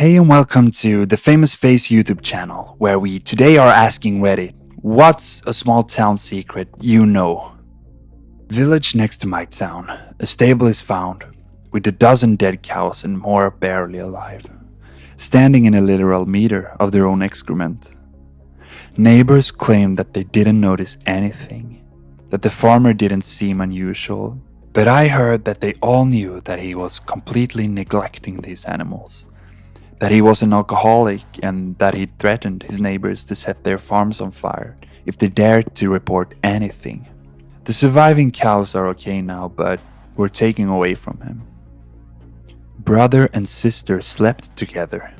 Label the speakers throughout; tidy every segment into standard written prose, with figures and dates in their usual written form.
Speaker 1: Hey and welcome to the Famous Face YouTube channel, where we today are asking Reddit, what's a small town secret you know? Village next to my town, a stable is found, with a dozen dead cows and more barely alive, standing in a literal meter of their own excrement. Neighbors claim that they didn't notice anything, that the farmer didn't seem unusual, but I heard that they all knew that he was completely neglecting these animals. That he was an alcoholic and that he threatened his neighbors to set their farms on fire if they dared to report anything. The surviving cows are okay now, but were taken away from him. Brother and sister slept together.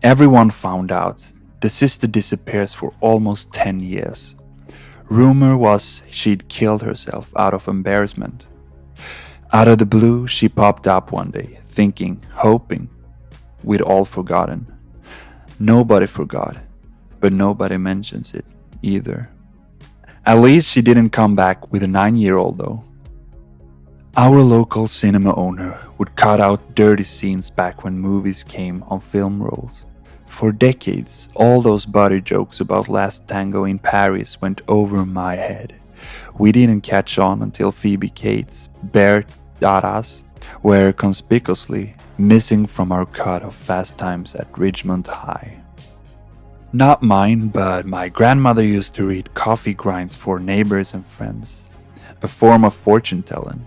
Speaker 1: Everyone found out. The sister disappears for almost 10 years. Rumor was she'd killed herself out of embarrassment. Out of the blue, she popped up one day, thinking, hoping, we'd all forgotten. Nobody forgot, but nobody mentions it either. At least she didn't come back with a 9-year-old though. Our local cinema owner would cut out dirty scenes back when movies came on film rolls. For decades, all those body jokes about Last Tango in Paris went over my head. We didn't catch on until Phoebe Cates' bare dadas were conspicuously missing from our cut of Fast Times at Ridgemont High. Not mine, but my grandmother used to read coffee grinds for neighbors and friends, a form of fortune telling.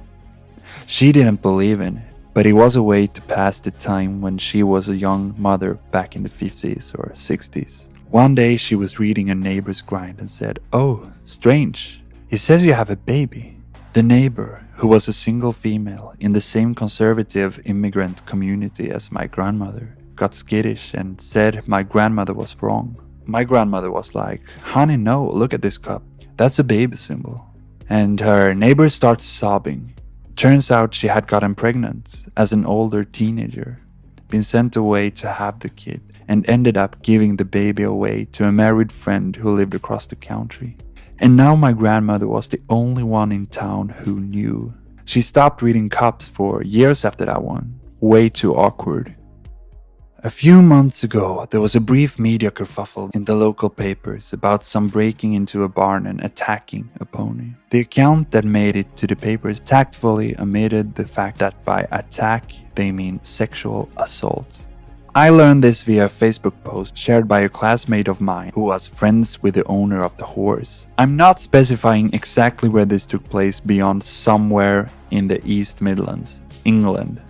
Speaker 1: She didn't believe in it, but it was a way to pass the time when she was a young mother back in the 50s or 60s. One day she was reading a neighbor's grind and said, "Oh, strange, he says you have a baby." The neighbor, who was a single female in the same conservative immigrant community as my grandmother, got skittish and said my grandmother was wrong. My grandmother was like, "Honey, no, look at this cup. That's a baby symbol." And her neighbor started sobbing. Turns out she had gotten pregnant as an older teenager, been sent away to have the kid, and ended up giving the baby away to a married friend who lived across the country. And now my grandmother was the only one in town who knew. She stopped reading cups for years after that one. Way too awkward. A few months ago, there was a brief media kerfuffle in the local papers about some breaking into a barn and attacking a pony. The account that made it to the papers tactfully omitted the fact that by attack, they mean sexual assault. I learned this via a Facebook post shared by a classmate of mine who was friends with the owner of the horse. I'm not specifying exactly where this took place beyond somewhere in the East Midlands, England.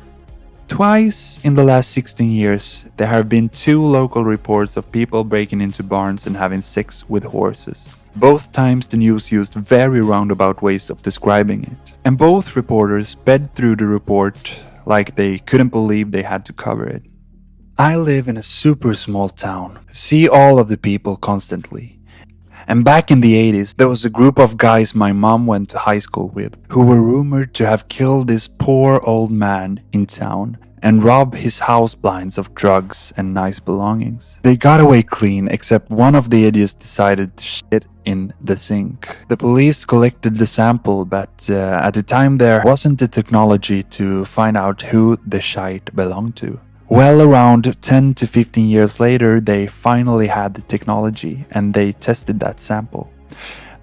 Speaker 1: Twice in the last 16 years, there have been 2 local reports of people breaking into barns and having sex with horses. Both times the news used very roundabout ways of describing it. And both reporters sped through the report like they couldn't believe they had to cover it. I live in a super small town, see all of the people constantly. And back in the 80s, there was a group of guys my mom went to high school with who were rumored to have killed this poor old man in town and robbed his house blinds of drugs and nice belongings. They got away clean, except one of the idiots decided to shit in the sink. The police collected the sample, but at the time there wasn't the technology to find out who the shite belonged to. Well, around 10 to 15 years later, they finally had the technology and they tested that sample.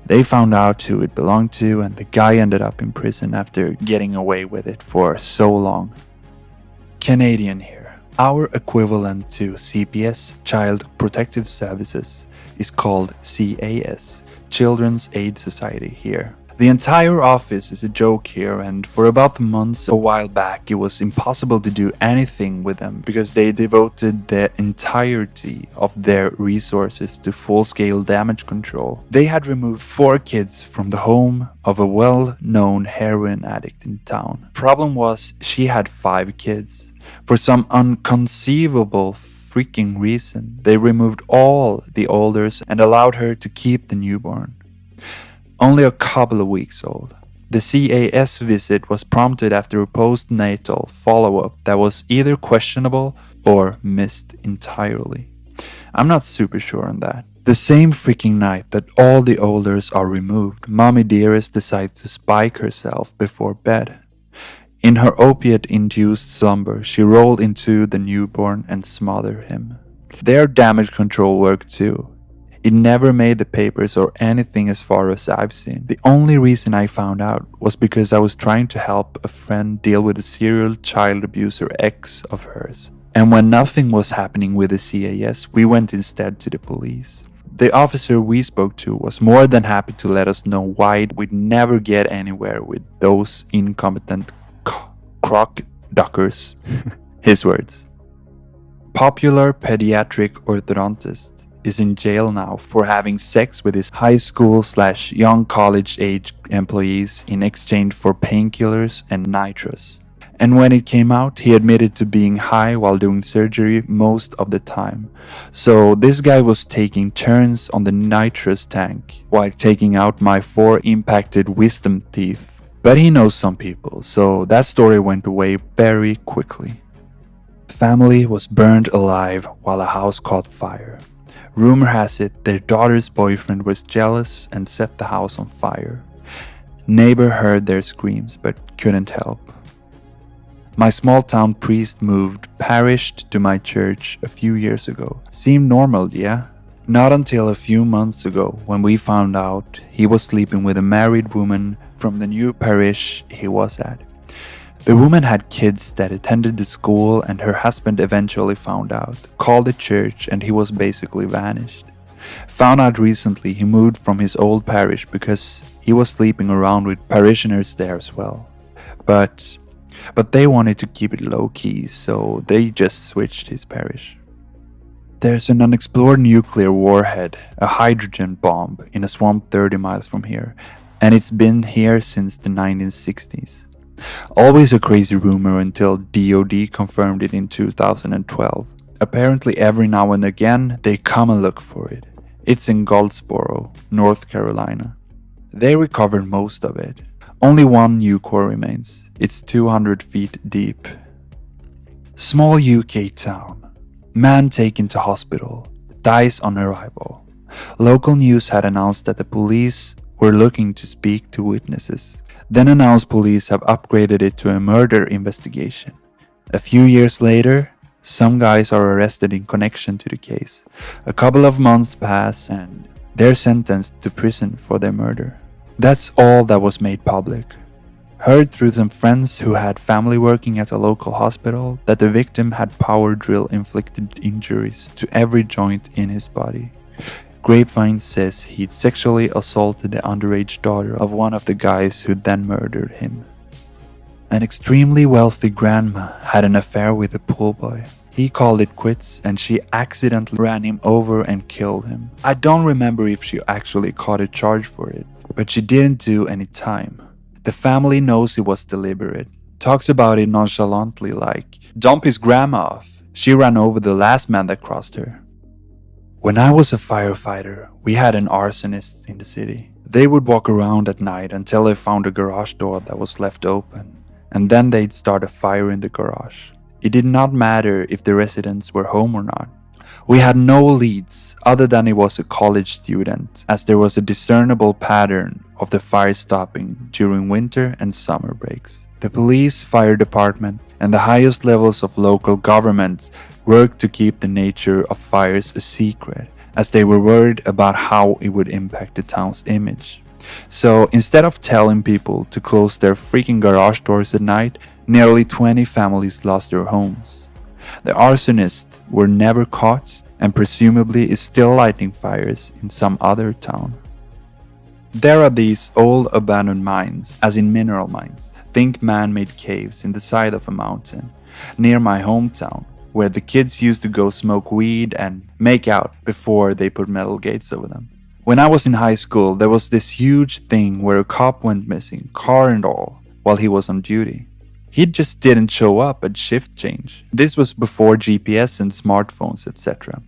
Speaker 1: They found out who it belonged to, and the guy ended up in prison after getting away with it for so long. Canadian here. Our equivalent to CPS, Child Protective Services, is called CAS, Children's Aid Society here. The entire office is a joke here, and for about months a while back it was impossible to do anything with them because they devoted the entirety of their resources to full-scale damage control. They had removed 4 kids from the home of a well-known heroin addict in town. Problem was, she had 5 kids. For some unconceivable freaking reason, they removed all the olders and allowed her to keep the newborn. Only a couple of weeks old. The CAS visit was prompted after a postnatal follow-up that was either questionable or missed entirely. I'm not super sure on that. The same freaking night that all the olders are removed, Mommy Dearest decides to spike herself before bed. In her opiate-induced slumber, she rolled into the newborn and smothered him. Their damage control worked too. It never made the papers or anything as far as I've seen. The only reason I found out was because I was trying to help a friend deal with a serial child abuser ex of hers. And when nothing was happening with the CAS, we went instead to the police. The officer we spoke to was more than happy to let us know why we'd never get anywhere with those incompetent crock duckers. His words. Popular pediatric orthodontist is in jail now for having sex with his high school/young college age employees in exchange for painkillers and nitrous. And when it came out, he admitted to being high while doing surgery most of the time. So this guy was taking turns on the nitrous tank while taking out my 4 impacted wisdom teeth. But he knows some people, so that story went away very quickly. The family was burned alive while a house caught fire. Rumor has it their daughter's boyfriend was jealous and set the house on fire. Neighbor heard their screams but couldn't help. My small town priest moved parished to my church a few years ago. Seemed normal, yeah? Not until a few months ago when we found out he was sleeping with a married woman from the new parish he was at. The woman had kids that attended the school and her husband eventually found out, called the church, and he was basically vanished. Found out recently he moved from his old parish because he was sleeping around with parishioners there as well. But they wanted to keep it low-key, so they just switched his parish. There's an unexplored nuclear warhead, a hydrogen bomb, in a swamp 30 miles from here, and it's been here since the 1960s. Always a crazy rumor until DOD confirmed it in 2012. Apparently every now and again they come and look for it. It's in Goldsboro, North Carolina. They recovered most of it. Only one new core remains. It's 200 feet deep. Small UK town. Man taken to hospital. Dies on arrival. Local news had announced that the police were looking to speak to witnesses. Then announced police have upgraded it to a murder investigation. A few years later, some guys are arrested in connection to the case. A couple of months pass and they're sentenced to prison for their murder. That's all that was made public. Heard through some friends who had family working at a local hospital that the victim had power drill inflicted injuries to every joint in his body. Grapevine says he'd sexually assaulted the underage daughter of one of the guys who then murdered him. An extremely wealthy grandma had an affair with a pool boy. He called it quits and she accidentally ran him over and killed him. I don't remember if she actually caught a charge for it, but she didn't do any time. The family knows it was deliberate. Talks about it nonchalantly like, dump his grandma off. She ran over the last man that crossed her. When I was a firefighter, we had an arsonist in the city. They would walk around at night until they found a garage door that was left open, and then they'd start a fire in the garage. It did not matter if the residents were home or not. We had no leads other than it was a college student, as there was a discernible pattern of the fire stopping during winter and summer breaks. The police, fire department, and the highest levels of local governments worked to keep the nature of fires a secret, as they were worried about how it would impact the town's image. So instead of telling people to close their freaking garage doors at night, nearly 20 families lost their homes. The arsonists were never caught and presumably is still lighting fires in some other town. There are these old abandoned mines, as in mineral mines. Think man-made caves in the side of a mountain, near my hometown, where the kids used to go smoke weed and make out before they put metal gates over them. When I was in high school, there was this huge thing where a cop went missing, car and all, while he was on duty. He just didn't show up at shift change. This was before GPS and smartphones, etc.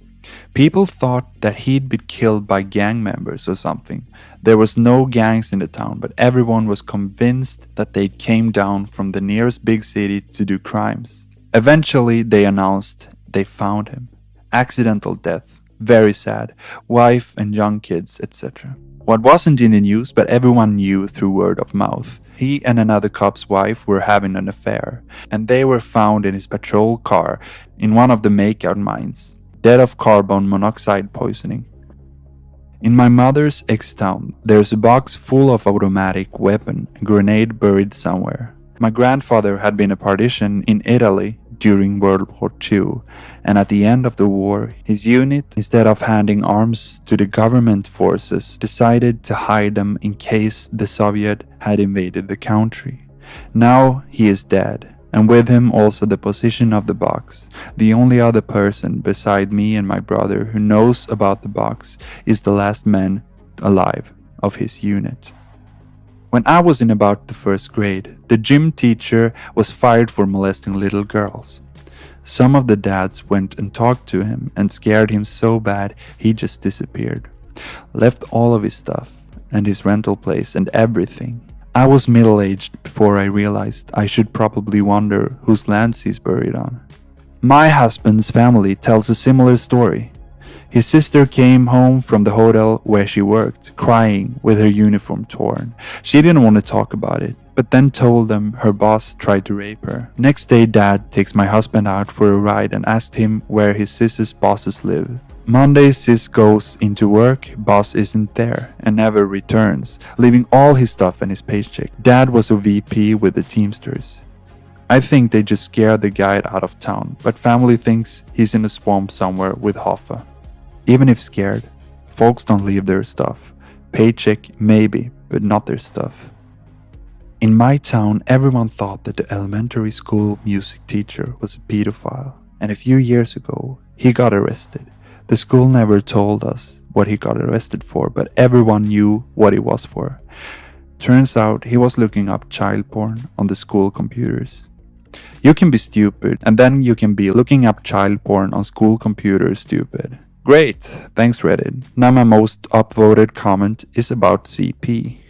Speaker 1: People thought that he'd been killed by gang members or something. There was no gangs in the town, but everyone was convinced that they came down from the nearest big city to do crimes. Eventually, they announced they found him. Accidental death. Very sad. Wife and young kids, etc. What wasn't in the news, but everyone knew through word of mouth. He and another cop's wife were having an affair, and they were found in his patrol car in one of the makeout mines, dead of carbon monoxide poisoning. In my mother's ex-town, there's a box full of automatic weapon and grenade buried somewhere. My grandfather had been a partisan in Italy during World War II, and at the end of the war, his unit, instead of handing arms to the government forces, decided to hide them in case the Soviet had invaded the country. Now he is dead, and with him also the position of the box. The only other person beside me and my brother who knows about the box is the last man alive of his unit. When I was in about the first grade, the gym teacher was fired for molesting little girls. Some of the dads went and talked to him and scared him so bad he just disappeared. Left all of his stuff and his rental place and everything. I was middle-aged before I realized I should probably wonder whose lands he's buried on. My husband's family tells a similar story. His sister came home from the hotel where she worked, crying with her uniform torn. She didn't want to talk about it, but then told them her boss tried to rape her. Next day, Dad takes my husband out for a ride and asked him where his sister's bosses live. Monday, sis goes into work, boss isn't there, and never returns, leaving all his stuff and his paycheck. Dad was a VP with the Teamsters. I think they just scared the guy out of town, but family thinks he's in a swamp somewhere with Hoffa. Even if scared, folks don't leave their stuff. Paycheck, maybe, but not their stuff. In my town, everyone thought that the elementary school music teacher was a pedophile, and a few years ago, he got arrested. The school never told us what he got arrested for, but everyone knew what it was for. Turns out he was looking up child porn on the school computers. You can be stupid, and then you can be looking up child porn on school computers stupid. Great, thanks Reddit. Now my most upvoted comment is about CP.